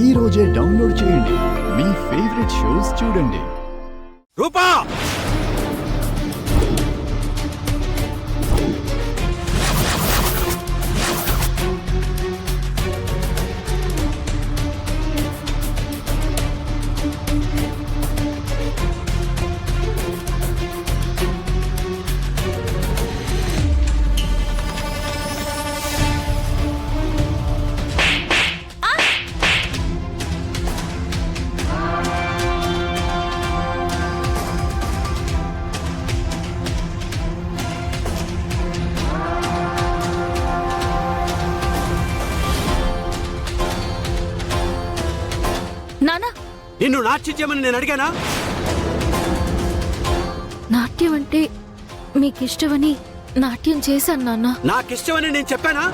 ఈ రోజే డౌన్లోడ్ చేయండి. మీ ఫేవరెట్ షోస్ చూడండి. రూపా, నానా, నిన్ను నాట్యం చేయమని నేను అడిగానా? నాట్యం అంటే మీకిష్టమని నాట్యం చేశాను నాన్న. నాకిష్టమని నేను చెప్పానా?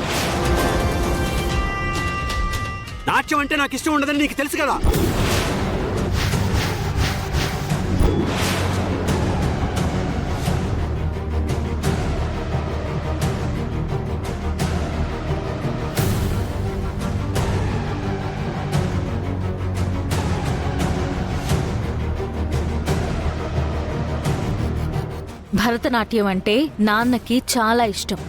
నాట్యం అంటే నాకు ఇష్టం ఉండదని నీకు తెలుసు కదా. భరతనాట్యం అంటే నాన్నకి చాలా ఇష్టం.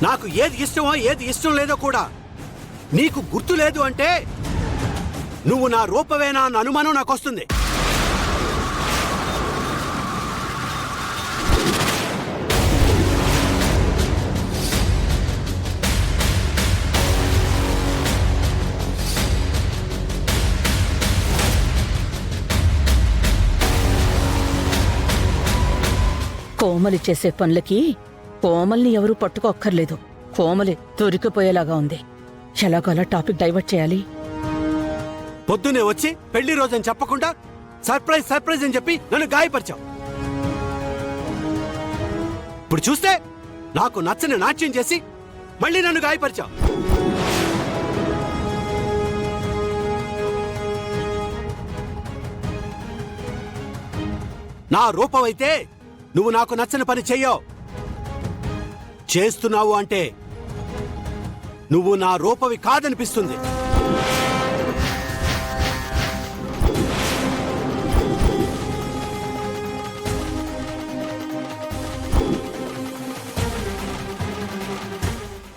నాకు ఏది ఇష్టమో ఏది ఇష్టం లేదో కూడా నీకు గుర్తు లేదు అంటే నువ్వు నా రూపవేనా అన్న అనుమానం నాకు వస్తుంది. కోమలి చేసే పనులకి కోమల్ని ఎవరూ పట్టుకోక్కర్లేదు. కోమలి దొరికిపోయేలాగా ఉంది. ఎలాగోలా టాపిక్ డైవర్ట్ చేయాలి. పొద్దునే వచ్చి పెళ్లి రోజని చెప్పకుండా సర్ప్రైజ్ సర్ప్రైజ్ అని చెప్పి నన్ను గాయపరిచావు. ఇప్పుడు చూస్తే నాకు నచ్చని నాట్యం చేసి మళ్ళీ నన్ను గాయపరిచావు. నా రూపమైతే నువ్వు నాకు నచ్చని పని చెయ్యవు. చేస్తున్నావు అంటే నువ్వు నా రూపవి కాదనిపిస్తుంది.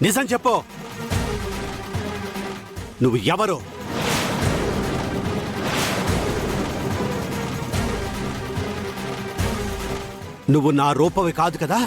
నిజం చెప్పు, నువ్వు ఎవరు? నువ్వు నా రూపవి కాదు కదా.